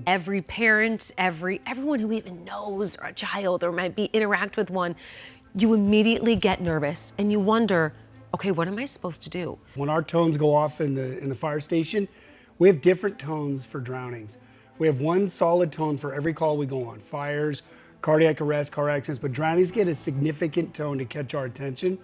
Every parent, everyone who even knows a child or might be interact with one, you immediately get nervous and you wonder, okay, what am I supposed to do? When our tones go off in the fire station, we have different tones for drownings. We have one solid tone for every call we go on: fires, cardiac arrest, car accidents, but drownings get a significant tone to catch our attention.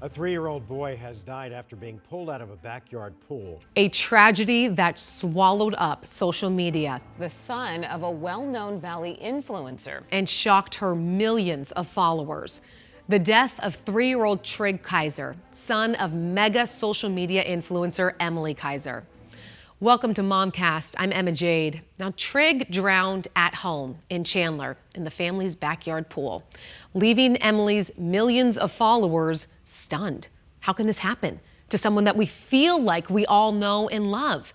A 3-year-old boy has died after being pulled out of a backyard pool. A tragedy that swallowed up social media The son of a well-known Valley influencer. and shocked her millions of followers. The death of 3-year-old Trig Kaiser, son of mega social media influencer Emily Kaiser. Welcome to MOMCAST. I'm Emma Jade. Now, Trig drowned at home in Chandler in the family's backyard pool, leaving Emily's millions of followers stunned. How can this happen to someone that we feel like we all know and love?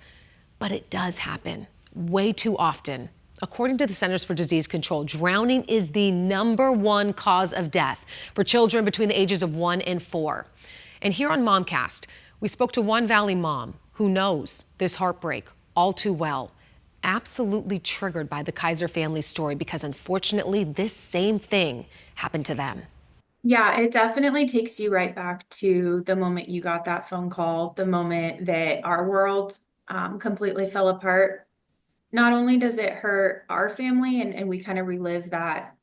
But it does happen way too often. According to the Centers for Disease Control, drowning is the #1 cause of death for children between the ages of 1 and 4. And here on MOMCAST, we spoke to one Valley mom who knows this heartbreak all too well, absolutely triggered by the Kaiser family story because unfortunately this same thing happened to them. Yeah, it definitely takes you right back to the moment you got that phone call, the moment that our world completely fell apart. Not only does it hurt our family and we kind of relive that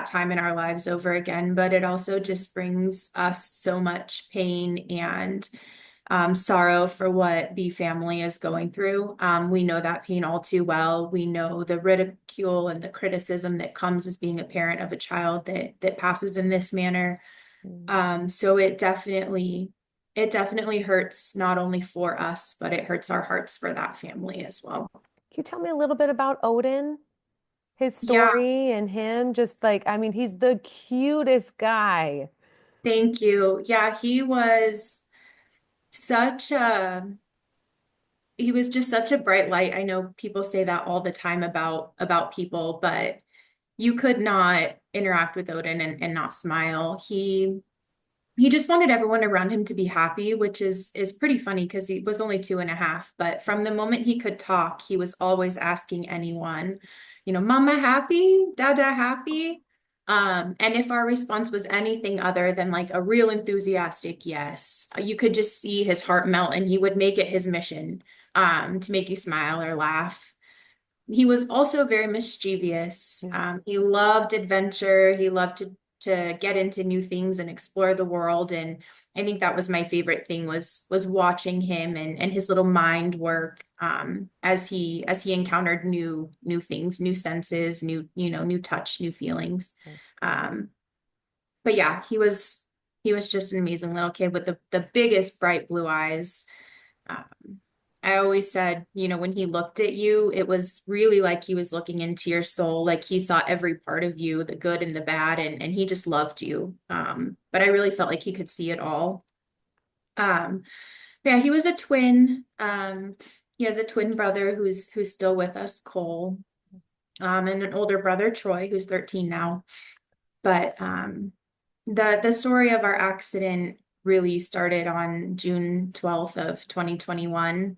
time in our lives over again, but it also just brings us so much pain and sorrow for what the family is going through. We know that pain all too well. We know the ridicule and the criticism that comes as being a parent of a child that passes in this manner. So it definitely hurts not only for us, but it hurts our hearts for that family as well. Can you tell me a little bit about Odin? His Yeah, story and him, just like, I mean, he's the cutest guy. thank you. Yeah, such a he was just such a bright light. I know people say that all the time about people, but you could not interact with Odin and not smile. He just wanted everyone around him to be happy, which is pretty funny because he was only 2.5. But from the moment he could talk, he was always asking anyone, Mama happy? Dada happy? And if our response was anything other than like a real enthusiastic yes, you could just see his heart melt and he would make it his mission to make you smile or laugh. He was also very mischievous. He loved adventure. He loved to get into new things and explore the world. And I think that was my favorite thing was watching him and his little mind work as he encountered new things, new senses, new touch, new feelings. But yeah, he was just an amazing little kid with the biggest bright blue eyes. I always said, when he looked at you, it was really like he was looking into your soul, like he saw every part of you, the good and the bad, and he just loved you. But I really felt like he could see it all. Yeah, he was a twin. He has a twin brother who's still with us, Cole, and an older brother, Troy, who's 13 now. But the story of our accident really started on June 12th of 2021.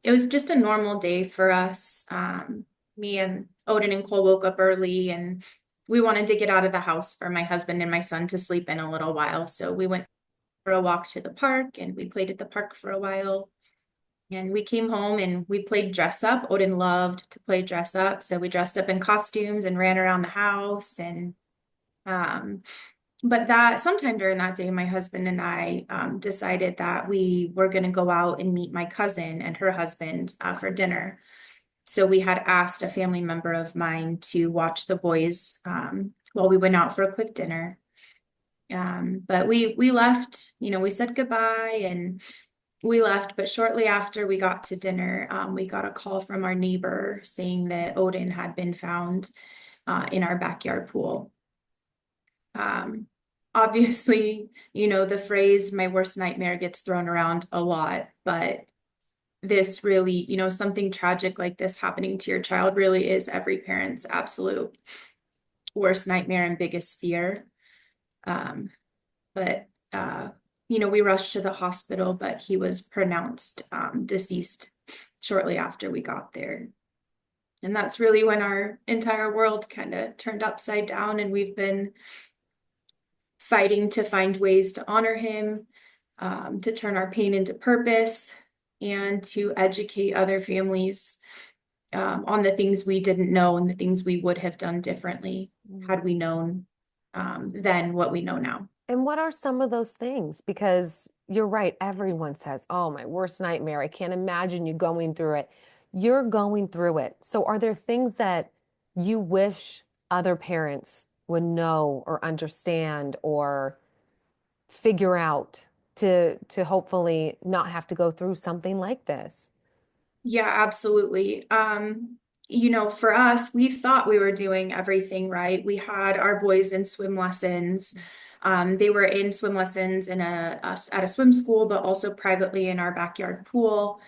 It was just a normal day for us. Me and Odin and Cole woke up early and we wanted to get out of the house for my husband and my son to sleep in a little while. So we went for a walk to the park and we played at the park for a while. And we came home and we played dress up. Odin loved to play dress up. So we dressed up in costumes and ran around the house. And but that sometime during that day, my husband and I decided that we were going to go out and meet my cousin and her husband for dinner. So we had asked a family member of mine to watch the boys while we went out for a quick dinner. But we left, we said goodbye and we left. But shortly after we got to dinner, we got a call from our neighbor saying that Odin had been found in our backyard pool. Obviously, the phrase "my worst nightmare" gets thrown around a lot, but this really, something tragic like this happening to your child really is every parent's absolute worst nightmare and biggest fear. Um, but we rushed to the hospital, but he was pronounced deceased shortly after we got there. And that's really when our entire world kind of turned upside down, and we've been fighting to find ways to honor him, to turn our pain into purpose, and to educate other families on the things we didn't know and the things we would have done differently had we known then what we know now. And what are some of those things? Because you're right, everyone says, oh, my worst nightmare. I can't imagine you going through it. You're going through it. So are there things that you wish other parents would know or understand or figure out to hopefully not have to go through something like this? Yeah, absolutely. For us, we thought we were doing everything right. We had our boys in swim lessons. They were in swim lessons at a swim school, but also privately in our backyard pool.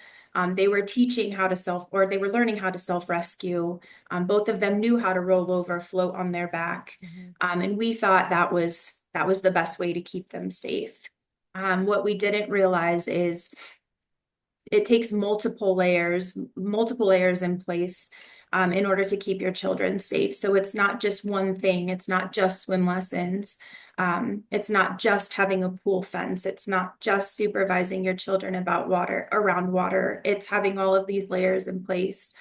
They were they were learning how to self-rescue. Both of them knew how to roll over, float on their back. And we thought that was the best way to keep them safe. What we didn't realize is it takes multiple layers in place in order to keep your children safe. So it's not just one thing. It's not just swim lessons. It's not just having a pool fence. It's not just supervising your children around water. It's having all of these layers in place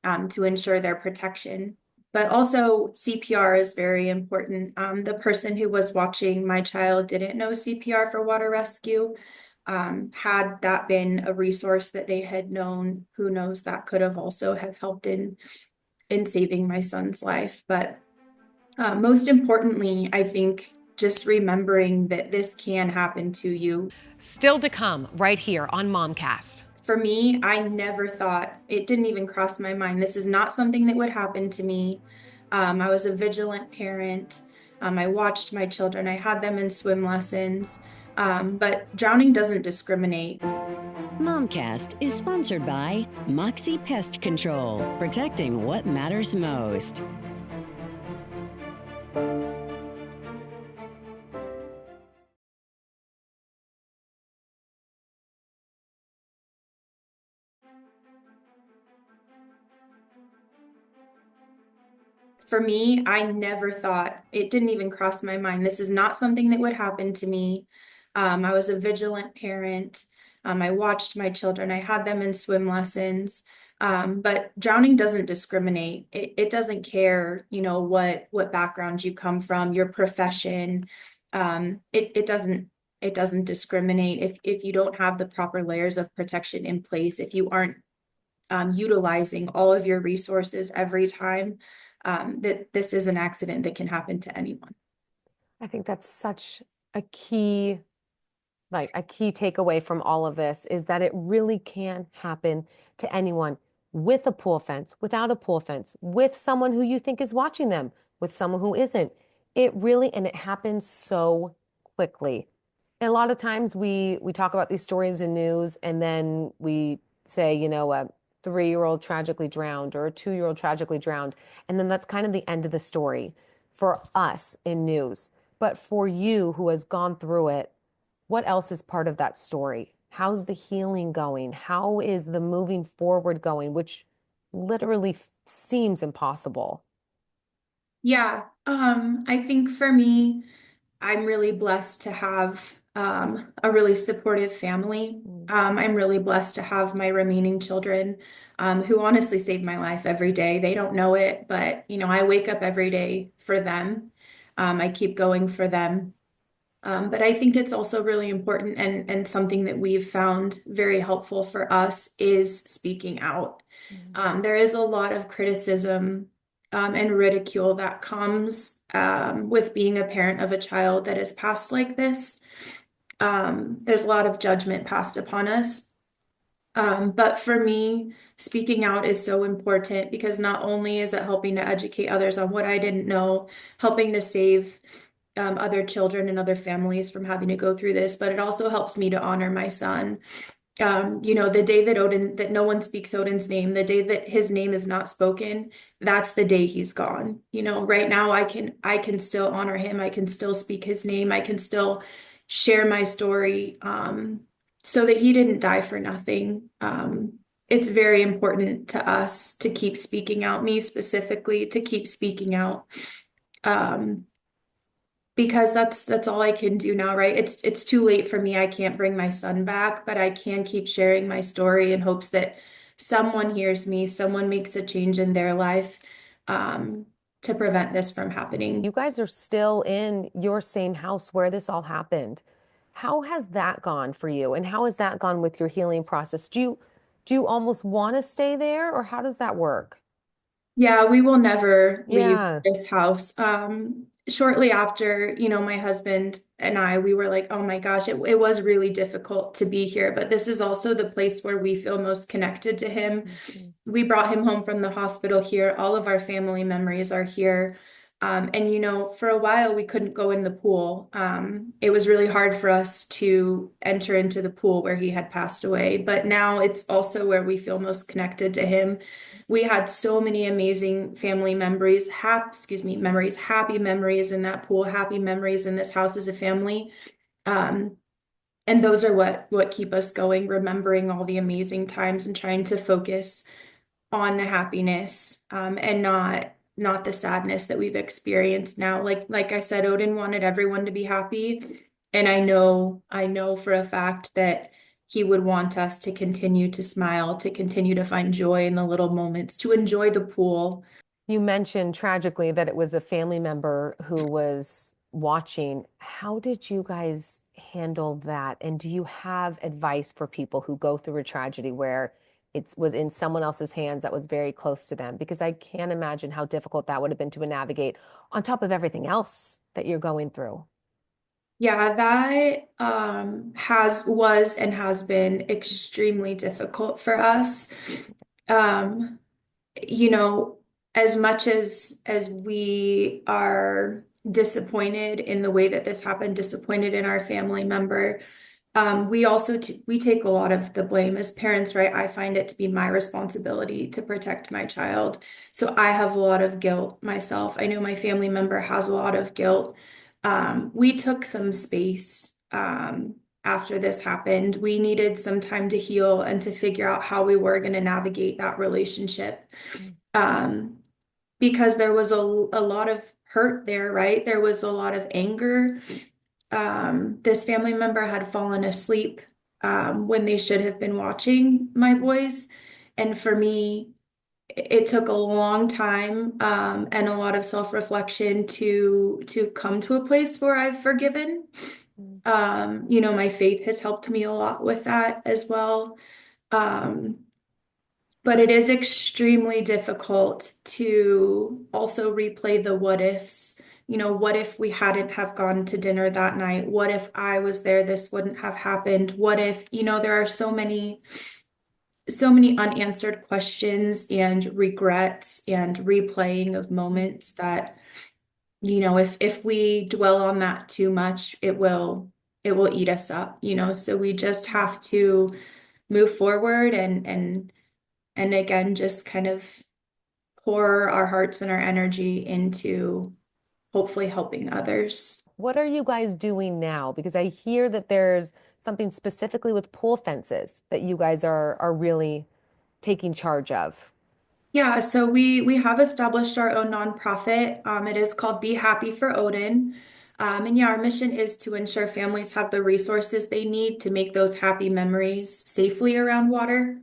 to ensure their protection. But also CPR is very important. The person who was watching my child didn't know CPR for water rescue. Had that been a resource that they had known, who knows, that could have also have helped in saving my son's life. But most importantly, I think just remembering that this can happen to you. Still to come right here on MOMCAST. For me, I never thought, it didn't even cross my mind, this is not something that would happen to me. I was a vigilant parent. I watched my children. I had them in swim lessons. But drowning doesn't discriminate. MOMCAST is sponsored by Moxie Pest Control, protecting what matters most. For me, I never thought, it didn't even cross my mind, this is not something that would happen to me. I was a vigilant parent. I watched my children. I had them in swim lessons. But drowning doesn't discriminate. It doesn't care, what background you come from, your profession. It doesn't discriminate if you don't have the proper layers of protection in place, if you aren't utilizing all of your resources every time. That this is an accident that can happen to anyone. I think that's such a key takeaway from all of this is that it really can happen to anyone with a pool fence, without a pool fence, with someone who you think is watching them, with someone who isn't. And it happens so quickly. And a lot of times we talk about these stories in news and then we say, a 3-year-old tragically drowned or a 2-year-old tragically drowned. And then that's kind of the end of the story for us in news. But for you who has gone through it, what else is part of that story? How's the healing going? How is the moving forward going, which literally seems impossible? Yeah, I think for me, I'm really blessed to have a really supportive family. I'm really blessed to have my remaining children who honestly save my life every day. They don't know it, but I wake up every day for them. I keep going for them. But I think it's also really important and something that we've found very helpful for us is speaking out. There is a lot of criticism and ridicule that comes with being a parent of a child that has passed like this. There's a lot of judgment passed upon us. But for me, speaking out is so important because not only is it helping to educate others on what I didn't know, helping to save other children and other families from having to go through this, but it also helps me to honor my son The day that no one speaks Odin's name, the day that his name is not spoken, that's the day he's gone. Right now I can still honor him. I can still speak his name. I can still share my story, so that he didn't die for nothing. It's very important to us to keep speaking out, me specifically, to keep speaking out. Um, because that's all I can do now, right? It's too late for me. I can't bring my son back, but I can keep sharing my story in hopes that someone hears me, someone makes a change in their life, um, to prevent this from happening. You guys are still in your same house where this all happened. How has that gone for you? And how has that gone with your healing process? Do you almost want to stay there, or how does that work? Yeah, we will never leave Yeah. this house. Shortly after, my husband and we were like, oh my gosh, it was really difficult to be here, but this is also the place where we feel most connected to him. We brought him home from the hospital here. All of our family memories are here. And for a while we couldn't go in the pool. It was really hard for us to enter into the pool where he had passed away, but now it's also where we feel most connected to him. We had so many amazing family memories, happy memories in that pool, happy memories in this house as a family. Um, and those are what keep us going, remembering all the amazing times and trying to focus on the happiness, and not the sadness that we've experienced now. Like I said, Odin wanted everyone to be happy, and I know for a fact that he would want us to continue to smile, to continue to find joy in the little moments, to enjoy the pool. You mentioned tragically that it was a family member who was watching. How did you guys handle that? And do you have advice for people who go through a tragedy where it was in someone else's hands that was very close to them? Because I can't imagine how difficult that would have been to navigate on top of everything else that you're going through. Yeah, that has been extremely difficult for us. Um, you know, as much as we are disappointed in the way that this happened, disappointed in our family member, we also we take a lot of the blame as parents, right? I find it to be my responsibility to protect my child. So I have a lot of guilt myself. I know my family member has a lot of guilt. We took some space after this happened. We needed some time to heal and to figure out how we were going to navigate that relationship. Um, because there was a lot of hurt there, right? There was a lot of anger. This family member had fallen asleep when they should have been watching my boys. And for me, it took a long time, and a lot of self-reflection to come to a place where I've forgiven. My faith has helped me a lot with that as well. Um, but it is extremely difficult to also replay the what ifs. What if we hadn't have gone to dinner that night? What if I was there, this wouldn't have happened? What if, there are so many unanswered questions and regrets and replaying of moments that, if we dwell on that too much, it will eat us up, so we just have to move forward and again just kind of pour our hearts and our energy into hopefully helping others. What are you guys doing now? Because I hear that there's something specifically with pool fences that you guys are really taking charge of. Yeah, so we have established our own nonprofit. It is called Be Happy for Odin. And yeah, our mission is to ensure families have the resources they need to make those happy memories safely around water.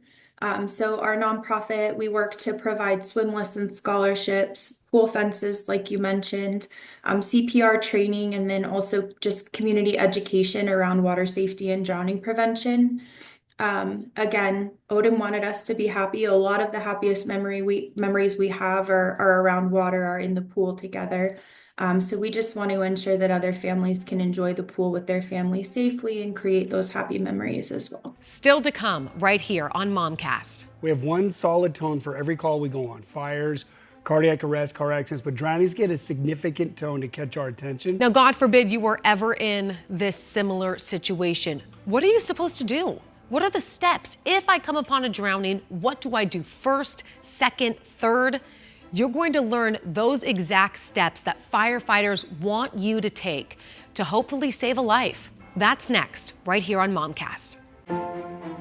So our nonprofit, we work to provide swim lesson scholarships, pool fences, like you mentioned, CPR training, and then also just community education around water safety and drowning prevention. Again, Odin wanted us to be happy. A lot of the happiest memories we have are around water, are in the pool together. So we just want to ensure that other families can enjoy the pool with their family safely and create those happy memories as well. Still to come right here on MOMCAST. We have one solid tone for every call we go on. Fires, cardiac arrest, car accidents, but drownings get a significant tone to catch our attention. Now, God forbid you were ever in this similar situation. What are you supposed to do? What are the steps? If I come upon a drowning, what do I do first, second, third? You're going to learn those exact steps that firefighters want you to take to hopefully save a life. That's next, right here on MOMCAST.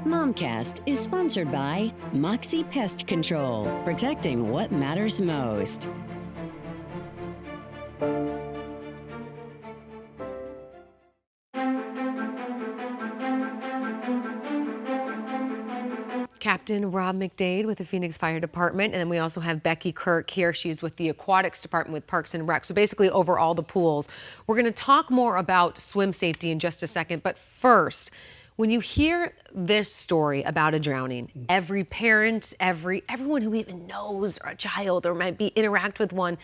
MOMCAST is sponsored by Moxie Pest Control, protecting what matters most. Captain Rob McDade with the Phoenix Fire Department, and then we also have Becky Kirk here. She's with the Aquatics Department with Parks and Rec, so basically over all the pools. We're going to talk more about swim safety in just a second, but first, when you hear this story about a drowning, every parent, everyone who even knows a child or might be interact with one,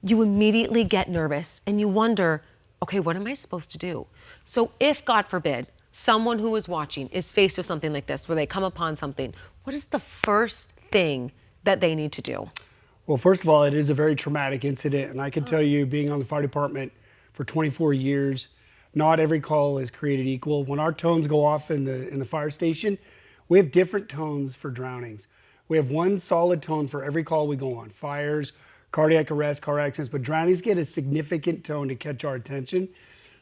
you immediately get nervous and you wonder, okay, what am I supposed to do? So if, God forbid, someone who is watching is faced with something like this, where they come upon something, what is the first thing that they need to do? Well, first of all, it is a very traumatic incident, and I can tell you, being on the fire department for 24 years, not every call is created equal. When our tones go off in the fire station, we have different tones for drownings. We have one solid tone for every call we go on: fires, cardiac arrest, car accidents, but drownings get a significant tone to catch our attention.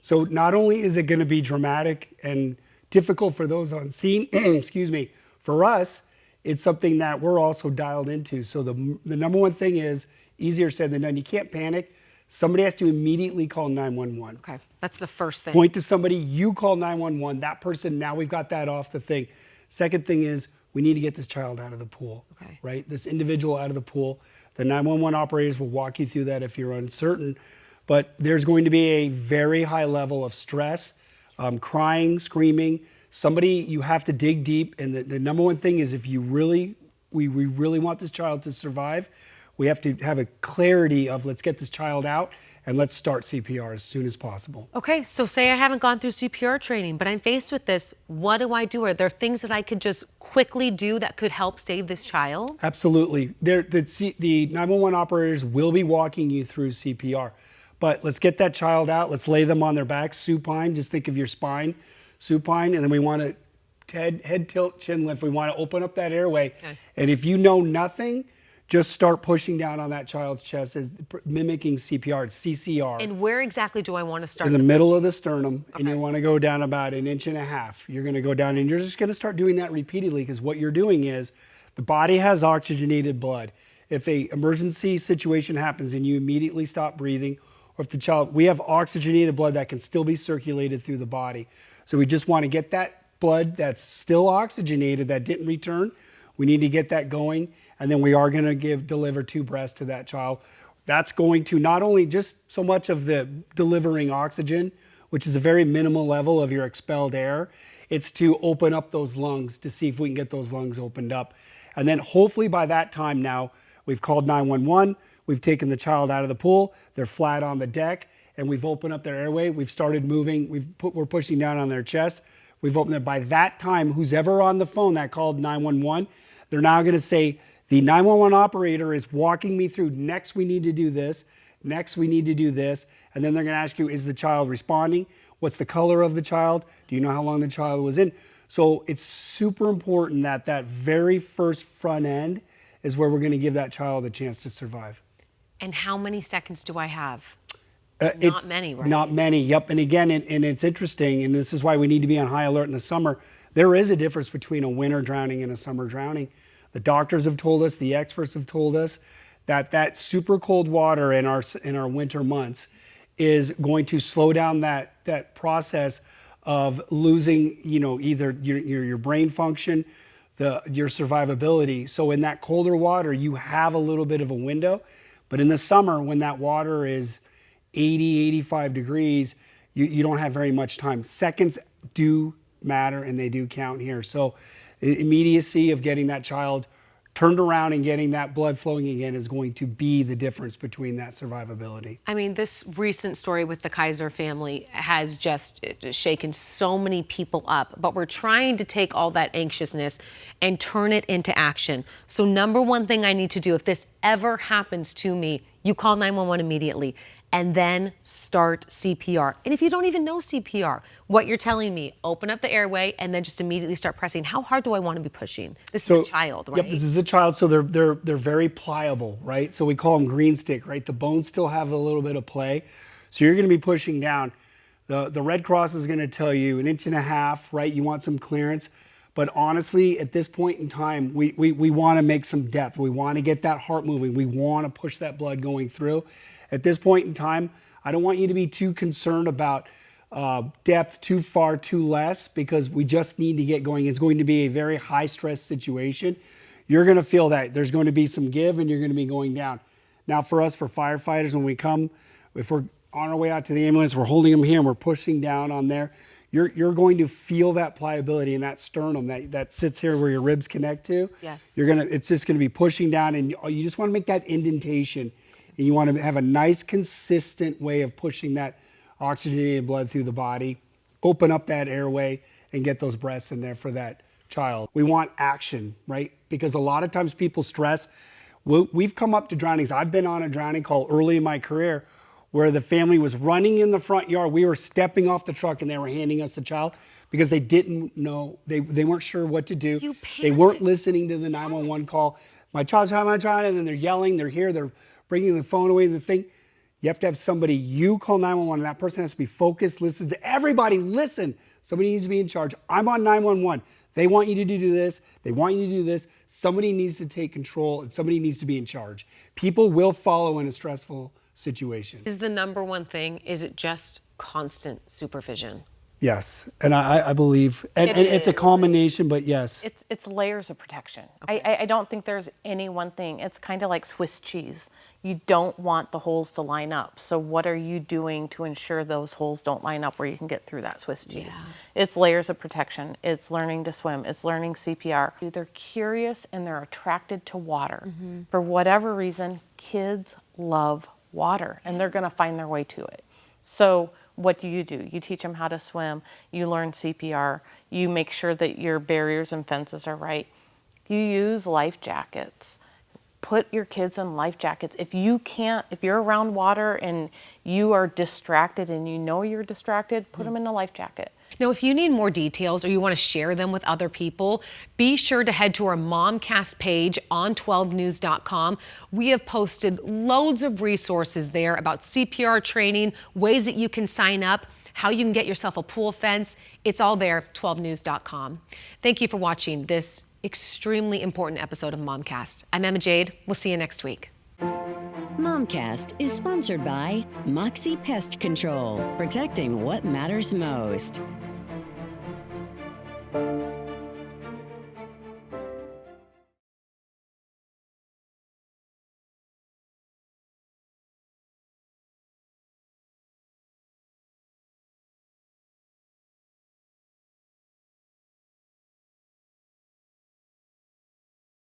So not only is it going to be dramatic and difficult for those on scene, excuse me, for us, it's something that we're also dialed into. So the number one thing is, easier said than done. You can't panic. Somebody has to immediately call 911. Okay, that's the first thing. Point to somebody, you call 911, that person, now we've got that off the thing. Second thing is, we need to get this child out of the pool, okay, right? This individual out of the pool. The 911 operators will walk you through that if you're uncertain. But there's going to be a very high level of stress, crying, screaming. Somebody, you have to dig deep. And the number one thing is, if we really want this child to survive, we have to have a clarity of, let's get this child out and let's start CPR as soon as possible. Okay, so say I haven't gone through CPR training, but I'm faced with this. What do I do? Are there things that I could just quickly do that could help save this child? Absolutely. The 911 operators will be walking you through CPR. But let's get that child out. Let's lay them on their back, supine. Just think of your spine, supine. And then we want to head tilt, chin lift. We want to open up that airway. Okay. And if you know nothing, just start pushing down on that child's chest, as mimicking CPR, CCR. And where exactly do I want to start? In the middle of the sternum. Okay. And you want to go down about 1.5 inches. You're going to go down, and you're just going to start doing that repeatedly, because what you're doing is, the body has oxygenated blood. If an emergency situation happens and you immediately stop breathing, or if the child, we have oxygenated blood that can still be circulated through the body. So we just want to get that blood that's still oxygenated, that didn't return. We need to get that going. And then we are going to deliver 2 breaths to that child. That's going to not only just so much of the delivering oxygen, which is a very minimal level of your expelled air, it's to open up those lungs to see if we can get those lungs opened up. And then hopefully by that time now, we've called 911, we've taken the child out of the pool, they're flat on the deck, and we've opened up their airway, we've started moving, we're pushing down on their chest, we've opened it. By that time, who's ever on the phone that called 911, they're now going to say, the 911 operator is walking me through, next we need to do this, next we need to do this, and then they're going to ask you, is the child responding? What's the color of the child? Do you know how long the child was in? So it's super important that that very first front end is where we're going to give that child a chance to survive. And how many seconds do I have? Not many, right? Not many, yep. And again, and it's interesting, and this is why we need to be on high alert in the summer. There is a difference between a winter drowning and a summer drowning. The doctors have told us, the experts have told us, that super cold water in our winter months is going to slow down that process of losing, either your brain function, your survivability. So in that colder water, you have a little bit of a window, but in the summer, when that water is 80, 85 degrees, you don't have very much time. Seconds do matter, and they do count here. So immediacy of getting that child turned around and getting that blood flowing again is going to be the difference between that survivability. I mean, this recent story with the Kaiser family has just shaken so many people up, but we're trying to take all that anxiousness and turn it into action. So number one thing I need to do, if this ever happens to me, you call 911 immediately and then start CPR. And if you don't even know CPR, what you're telling me, open up the airway and then just immediately start pressing. How hard do I want to be pushing? This is a child, right? Yep, this is a child, so they're very pliable, right? So we call them green stick, right? The bones still have a little bit of play. So you're going to be pushing down. The Red Cross is going to tell you 1.5 inches, right? You want some clearance. But honestly, at this point in time, we want to make some depth. We want to get that heart moving. We want to push that blood going through. At this point in time, I don't want you to be too concerned about depth, too far, too less, because we just need to get going. It's going to be a very high stress situation. You're going to feel that there's going to be some give and you're going to be going down. Now for us, for firefighters, when we come, if we're on our way out to the ambulance, we're holding them here and we're pushing down on there. You're going to feel that pliability in that sternum that sits here where your ribs connect to. Yes. It's just going to be pushing down, and you just want to make that indentation, and you want to have a nice, consistent way of pushing that oxygenated blood through the body, open up that airway, and get those breaths in there for that child. We want action, right? Because a lot of times people stress. We've come up to drownings. I've been on a drowning call early in my career where the family was running in the front yard. We were stepping off the truck and they were handing us the child because they didn't know, they weren't sure what to do. They weren't listening to the 911 call. My child's trying, and then they're yelling, they're here, they're bringing the phone away, the thing. You have to have somebody, you call 911, and that person has to be focused, listen to everybody, listen. Somebody needs to be in charge. I'm on 911. They want you to do this. They want you to do this. Somebody needs to take control and somebody needs to be in charge. People will follow in a stressful situation. Is the number one thing, is it just constant supervision? Yes, and I believe, and it's a combination, but yes. It's layers of protection. Okay. I don't think there's any one thing. It's kind of like Swiss cheese. You don't want the holes to line up. So what are you doing to ensure those holes don't line up where you can get through that Swiss cheese? Yeah. It's layers of protection. It's learning to swim. It's learning CPR. They're curious and they're attracted to water. Mm-hmm. For whatever reason, kids love water and they're going to find their way to it. So what do? You teach them how to swim, you learn CPR, you make sure that your barriers and fences are right. You use life jackets. Put your kids in life jackets. If you're around water and you are distracted and you know you're distracted, put them in a life jacket. Now, if you need more details or you want to share them with other people, be sure to head to our MOMCAST page on 12news.com. We have posted loads of resources there about CPR training, ways that you can sign up, how you can get yourself a pool fence. It's all there, 12news.com. Thank you for watching this extremely important episode of MOMCAST. I'm Emma Jade. We'll see you next week. MOMCAST is sponsored by Moxie Pest Control, protecting what matters most.